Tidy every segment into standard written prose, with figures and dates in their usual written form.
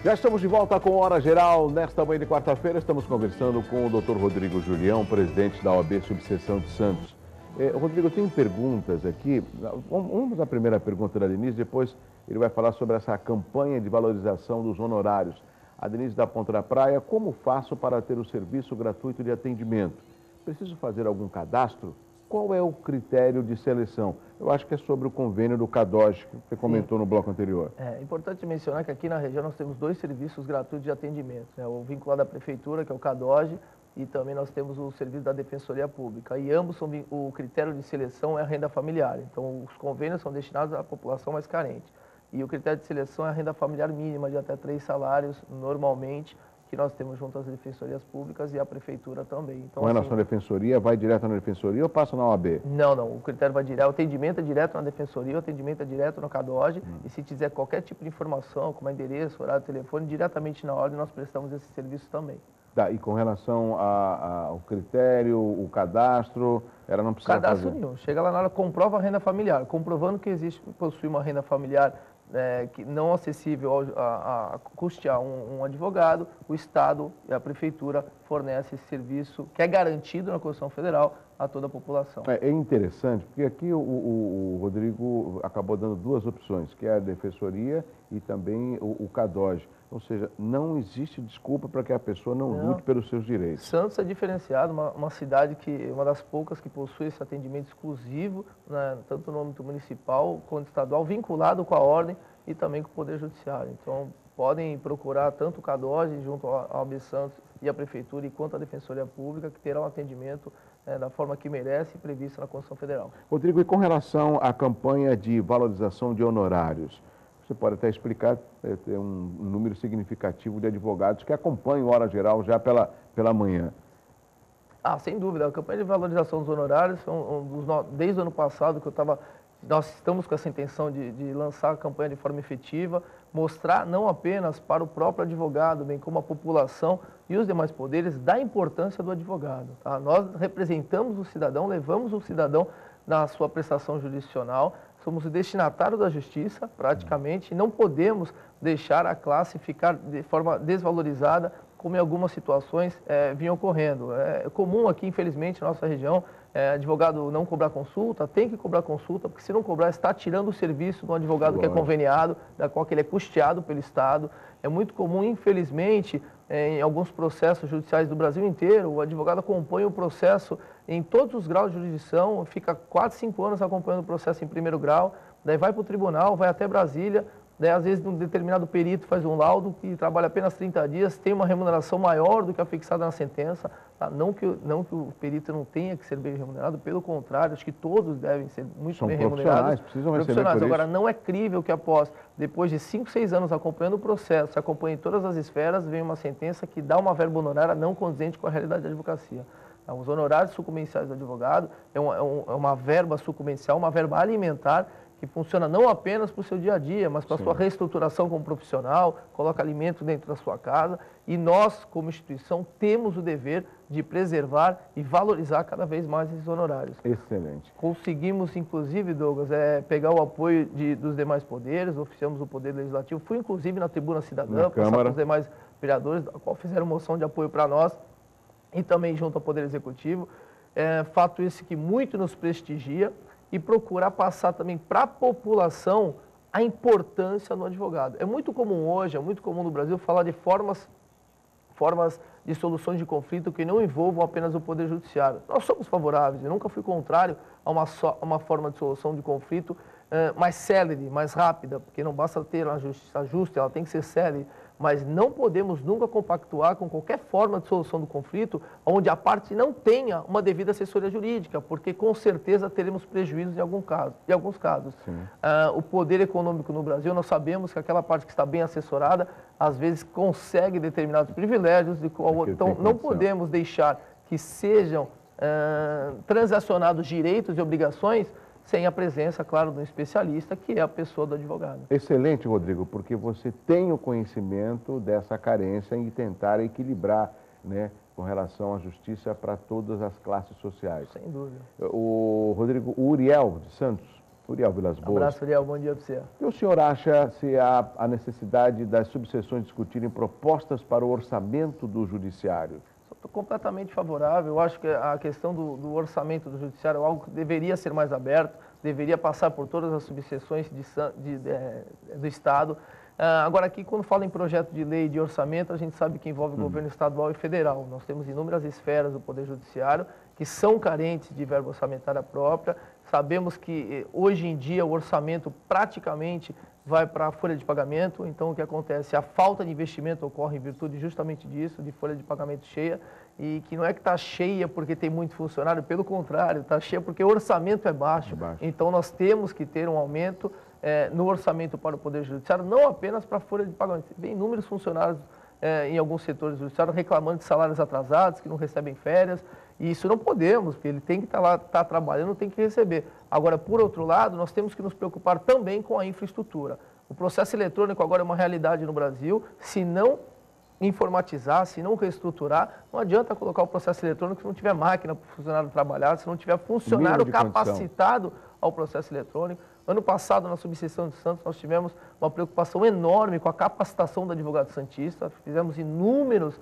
Já estamos de volta com Hora Geral. Nesta manhã de quarta-feira, estamos conversando com o Dr. Rodrigo Julião, presidente da OAB Subseção de Santos. Rodrigo, eu tenho perguntas aqui. Vamos à primeira pergunta da Denise, depois ele vai falar sobre essa campanha de valorização dos honorários. A Denise da Ponta da Praia: como faço para ter o serviço gratuito de atendimento? Preciso fazer algum cadastro? Qual é o critério de seleção? Eu acho que é sobre o convênio do CADOG, que você comentou no bloco anterior. É importante mencionar que aqui na região nós temos 2 serviços gratuitos de atendimento, né? O vinculado à Prefeitura, que é o CADOG, e também nós temos o serviço da Defensoria Pública. E ambos são, o critério de seleção é a renda familiar. Então, os convênios são destinados à população mais carente. E o critério de seleção é a renda familiar mínima de até 3 salários, normalmente, que nós temos junto às defensorias públicas e à prefeitura também. Então, com relação à defensoria, vai direto na defensoria ou passa na OAB? Não, o critério vai direto, o atendimento é direto na defensoria, o atendimento é direto no CADOG, e se quiser qualquer tipo de informação, como endereço, horário, telefone, diretamente na ordem nós prestamos esse serviço também. Tá, e com relação ao critério, o cadastro, ela não precisa cadastro fazer? Nenhum. Chega lá na hora, comprova a renda familiar, comprovando que possui uma renda familiar que não acessível a custear um advogado, o Estado e a Prefeitura fornecem esse serviço, que é garantido na Constituição Federal, a toda a população. É interessante, porque aqui o Rodrigo acabou dando 2 opções, que é a Defensoria e também o CADOG. Ou seja, não existe desculpa para que a pessoa não lute pelos seus direitos. Santos é diferenciado, uma cidade uma das poucas que possui esse atendimento exclusivo, né, tanto no âmbito municipal quanto estadual, vinculado com a ordem e também com o Poder Judiciário. Então, podem procurar tanto o CADOG junto ao OAB Santos e a Prefeitura, e quanto a Defensoria Pública, que terá um atendimento da forma que merece e prevista na Constituição Federal. Rodrigo, e com relação à campanha de valorização de honorários, você pode até explicar, tem um número significativo de advogados que acompanham Hora Geral já pela manhã. Sem dúvida. A campanha de valorização dos honorários, desde o ano passado que nós estamos com essa intenção de lançar a campanha de forma efetiva, mostrar não apenas para o próprio advogado, bem como a população e os demais poderes, da importância do advogado. Tá? Nós representamos o cidadão, levamos o cidadão na sua prestação jurisdicional, somos o destinatário da justiça, praticamente, e não podemos deixar a classe ficar de forma desvalorizada, como em algumas situações vinham ocorrendo. É comum aqui, infelizmente, na nossa região, advogado não cobrar consulta, tem que cobrar consulta, porque se não cobrar, está tirando o serviço do advogado que é conveniado, da qual ele é custeado pelo Estado. É muito comum, infelizmente, em alguns processos judiciais do Brasil inteiro, o advogado acompanha o processo em todos os graus de jurisdição, fica 4, 5 anos acompanhando o processo em primeiro grau, daí vai para o tribunal, vai até Brasília, daí às vezes um determinado perito faz um laudo que trabalha apenas 30 dias, tem uma remuneração maior do que a fixada na sentença. Tá? Não que o perito não tenha que ser bem remunerado, pelo contrário, acho que todos devem ser muito bem remunerados. Precisam receber por isso. Agora, não é crível que depois de 5, 6 anos acompanhando o processo, acompanha em todas as esferas, vem uma sentença que dá uma verba honorária não condizente com a realidade da advocacia. Os honorários sucumbenciais do advogado é uma verba sucumbencial, uma verba alimentar, que funciona não apenas para o seu dia a dia, mas para a sua reestruturação como profissional, coloca alimento dentro da sua casa, e nós, como instituição, temos o dever de preservar e valorizar cada vez mais esses honorários. Excelente. Conseguimos, inclusive, Douglas, pegar o apoio dos demais poderes, oficiamos o Poder Legislativo, fui inclusive na Tribuna Cidadã, passar para os demais vereadores, da qual fizeram moção de apoio para nós, e também junto ao Poder Executivo. Fato esse que muito nos prestigia, e procurar passar também para a população a importância do advogado. É muito comum hoje, é muito comum no Brasil, falar de formas de soluções de conflito que não envolvam apenas o Poder Judiciário. Nós somos favoráveis, eu nunca fui contrário a uma forma de solução de conflito mais célere, mais rápida, porque não basta ter uma justiça justa, ela tem que ser célere, mas não podemos nunca compactuar com qualquer forma de solução do conflito onde a parte não tenha uma devida assessoria jurídica, porque com certeza teremos prejuízos em alguns casos. O poder econômico no Brasil, nós sabemos que aquela parte que está bem assessorada, às vezes consegue determinados privilégios, então não podemos deixar que sejam transacionados direitos e obrigações sem a presença, claro, de um especialista, que é a pessoa do advogado. Excelente, Rodrigo, porque você tem o conhecimento dessa carência em tentar equilibrar, né, com relação à justiça para todas as classes sociais. Sem dúvida. Rodrigo, o Uriel de Santos Uriel Vilas Boas. Abraço, Uriel. Bom dia para você. E o senhor acha se há a necessidade das subseções discutirem propostas para o orçamento do Judiciário? Estou completamente favorável. Eu acho que a questão do orçamento do Judiciário é algo que deveria ser mais aberto, deveria passar por todas as subseções do Estado. Agora, aqui, quando fala em projeto de lei de orçamento, a gente sabe que envolve o governo estadual e federal. Nós temos inúmeras esferas do Poder Judiciário que são carentes de verba orçamentária própria. Sabemos que, hoje em dia, o orçamento praticamente vai para a folha de pagamento. Então, o que acontece? A falta de investimento ocorre em virtude justamente disso, de folha de pagamento cheia, e que não é que está cheia porque tem muito funcionário, pelo contrário, está cheia porque o orçamento é baixo. Então, nós temos que ter um aumento no orçamento para o Poder Judiciário, não apenas para a folha de pagamento. Tem inúmeros funcionários em alguns setores do Judiciário reclamando de salários atrasados, que não recebem férias, e isso não podemos, porque ele tem que estar lá, está trabalhando, tem que receber. Agora, por outro lado, nós temos que nos preocupar também com a infraestrutura. O processo eletrônico agora é uma realidade no Brasil. Se não informatizar, se não reestruturar, não adianta colocar o processo eletrônico se não tiver máquina para o funcionário trabalhar, se não tiver funcionário capacitado ao processo eletrônico. Ano passado, na subseção de Santos, nós tivemos uma preocupação enorme com a capacitação do advogado santista. Fizemos inúmeras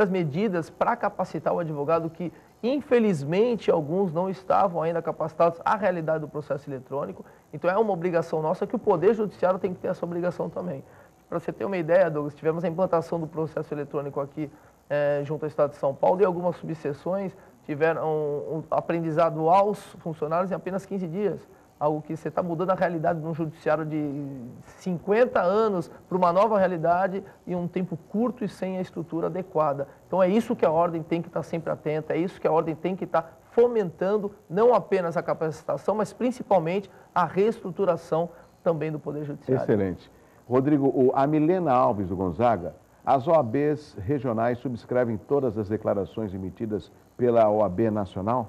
medidas para capacitar o advogado que, infelizmente, alguns não estavam ainda capacitados à realidade do processo eletrônico. Então, é uma obrigação nossa que o Poder Judiciário tem que ter essa obrigação também. Para você ter uma ideia, Douglas, tivemos a implantação do processo eletrônico aqui junto ao Estado de São Paulo, e algumas subseções tiveram um aprendizado aos funcionários em apenas 15 dias. Algo que você está mudando a realidade de um judiciário de 50 anos para uma nova realidade em um tempo curto e sem a estrutura adequada. Então, é isso que a Ordem tem que estar sempre atenta, é isso que a Ordem tem que estar fomentando, não apenas a capacitação, mas principalmente a reestruturação também do Poder Judiciário. Excelente. Rodrigo, a Milena Alves do Gonzaga, as OABs regionais subscrevem todas as declarações emitidas pela OAB Nacional?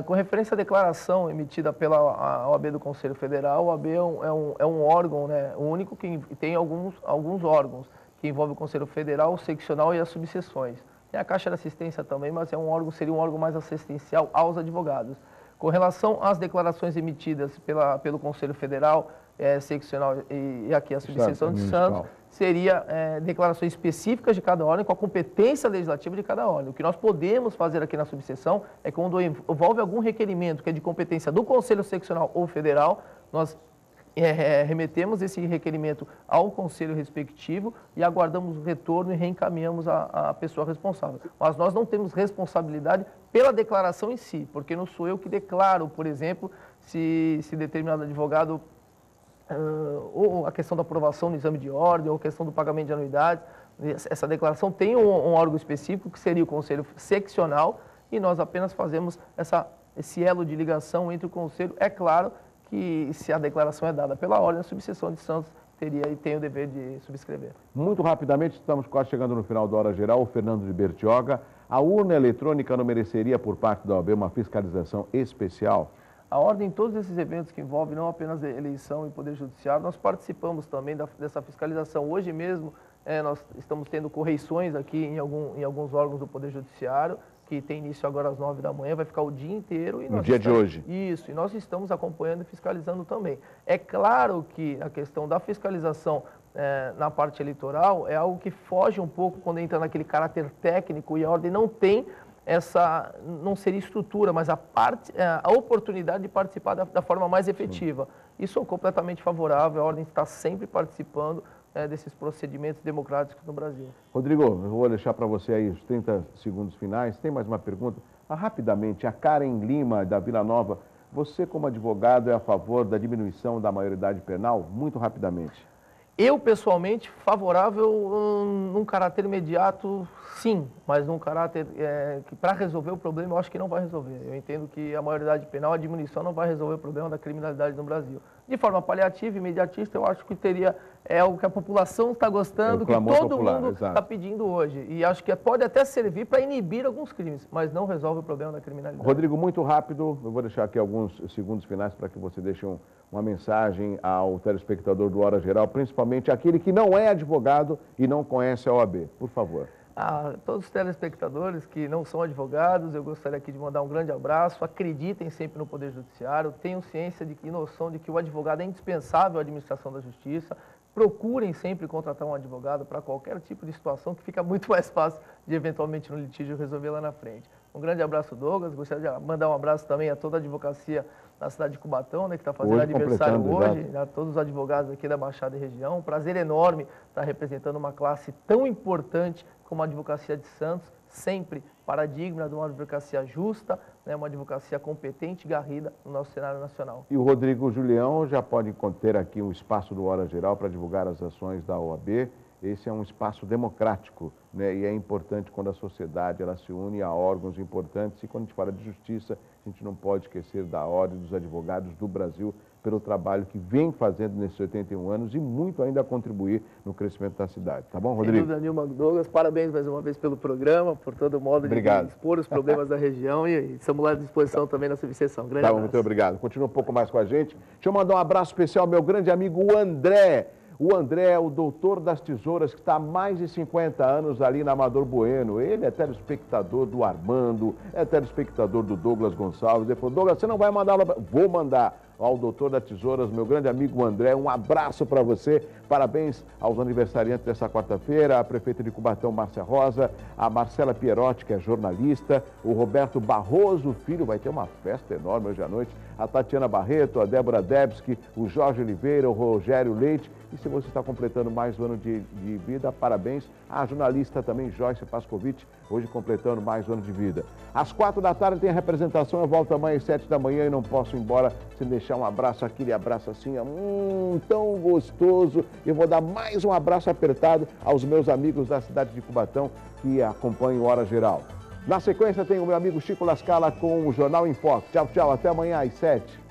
Com referência à declaração emitida pela OAB do Conselho Federal, a OAB é um órgão, né, único que tem alguns órgãos, que envolve o Conselho Federal, o seccional e as subseções. Tem a Caixa de Assistência também, mas seria um órgão mais assistencial aos advogados. Com relação às declarações emitidas pelo Conselho Federal, seccional e aqui a subseção de Santos, seria declarações específicas de cada órgão, com a competência legislativa de cada órgão. O que nós podemos fazer aqui na subseção é quando envolve algum requerimento que é de competência do Conselho Seccional ou Federal, nós remetemos esse requerimento ao conselho respectivo e aguardamos o retorno e reencaminhamos a pessoa responsável. Mas nós não temos responsabilidade pela declaração em si, porque não sou eu que declaro, por exemplo, se determinado advogado ou a questão da aprovação do exame de ordem, ou a questão do pagamento de anuidades. Essa declaração tem um órgão específico, que seria o Conselho Seccional, e nós apenas fazemos esse elo de ligação entre o Conselho. É claro que, se a declaração é dada pela ordem, a subseção de Santos teria e tem o dever de subscrever. Muito rapidamente, estamos quase chegando no final da hora geral. O Fernando de Bertioga, a urna eletrônica não mereceria, por parte da OAB, uma fiscalização especial? A Ordem, em todos esses eventos que envolvem não apenas a eleição e Poder Judiciário, nós participamos também dessa fiscalização. Hoje mesmo, nós estamos tendo correições aqui em alguns órgãos do Poder Judiciário, que tem início agora às 9 da manhã, vai ficar o dia inteiro. No dia de hoje? Isso, e nós estamos acompanhando e fiscalizando também. É claro que a questão da fiscalização na parte eleitoral é algo que foge um pouco quando entra naquele caráter técnico, e a Ordem não tem não seria estrutura, mas a oportunidade de participar da forma mais efetiva. Sim. Isso é completamente favorável, a Ordem está sempre participando desses procedimentos democráticos no Brasil. Rodrigo, eu vou deixar para você aí os 30 segundos finais. Tem mais uma pergunta? Rapidamente, a Karen Lima, da Vila Nova, você como advogado é a favor da diminuição da maioridade penal? Muito rapidamente. Eu, pessoalmente, favorável num caráter imediato, sim, mas num caráter que, para resolver o problema, eu acho que não vai resolver. Eu entendo que a maioridade penal, a diminuição, não vai resolver o problema da criminalidade no Brasil. De forma paliativa, imediatista, eu acho que o que a população está gostando, que todo mundo está pedindo hoje. E acho que pode até servir para inibir alguns crimes, mas não resolve o problema da criminalidade. Rodrigo, muito rápido, eu vou deixar aqui alguns segundos finais para que você deixe uma mensagem ao telespectador do Hora Geral, principalmente aquele que não é advogado e não conhece a OAB. Por favor. A todos os telespectadores que não são advogados, eu gostaria aqui de mandar um grande abraço. Acreditem sempre no Poder Judiciário, tenham ciência e noção de que o advogado é indispensável à administração da justiça. Procurem sempre contratar um advogado para qualquer tipo de situação, que fica muito mais fácil de, eventualmente, no litígio, resolver lá na frente. Um grande abraço, Douglas. Gostaria de mandar um abraço também a toda a advocacia da cidade de Cubatão, né, que está fazendo aniversário hoje, a todos os advogados aqui da Baixada e região. Um prazer enorme estar representando uma classe tão importante como a Advocacia de Santos, sempre paradigma de uma advocacia justa, né, uma advocacia competente e garrida no nosso cenário nacional. E o Rodrigo Julião já pode ter aqui um espaço do Hora Geral para divulgar as ações da OAB. Esse é um espaço democrático, né? E é importante quando a sociedade ela se une a órgãos importantes. E quando a gente fala de justiça, a gente não pode esquecer da Ordem dos Advogados do Brasil pelo trabalho que vem fazendo nesses 81 anos e muito ainda a contribuir no crescimento da cidade. Tá bom, Rodrigo? Sem dúvida nenhuma, Douglas. Parabéns mais uma vez pelo programa, por todo modo de expor os problemas da região e estamos lá à disposição também na subseção. Grande abraço. Muito obrigado. Continua um pouco mais com a gente. Deixa eu mandar um abraço especial ao meu grande amigo André. O André é o doutor das tesouras que está há mais de 50 anos ali na Amador Bueno. Ele é telespectador do Armando, é telespectador do Douglas Gonçalves. Ele falou, Douglas, você não vai mandar? Vou mandar ao doutor das tesouras, meu grande amigo André. Um abraço para você. Parabéns aos aniversariantes dessa quarta-feira, a prefeita de Cubatão, Márcia Rosa, a Marcela Pierotti, que é jornalista, o Roberto Barroso, filho, vai ter uma festa enorme hoje à noite, a Tatiana Barreto, a Débora Debski, o Jorge Oliveira, o Rogério Leite. E se você está completando mais um ano de vida, parabéns. A jornalista também, Joyce Pascovitch, hoje completando mais um ano de vida. Às 4 da tarde tem a representação, eu volto amanhã às 7 da manhã e não posso ir embora sem deixar um abraço, aquele abraço assim, tão gostoso. Eu vou dar mais um abraço apertado aos meus amigos da cidade de Cubatão que acompanham o Hora Geral. Na sequência tem o meu amigo Chico Lascala com o Jornal em Foco. Tchau, tchau, até amanhã às 7.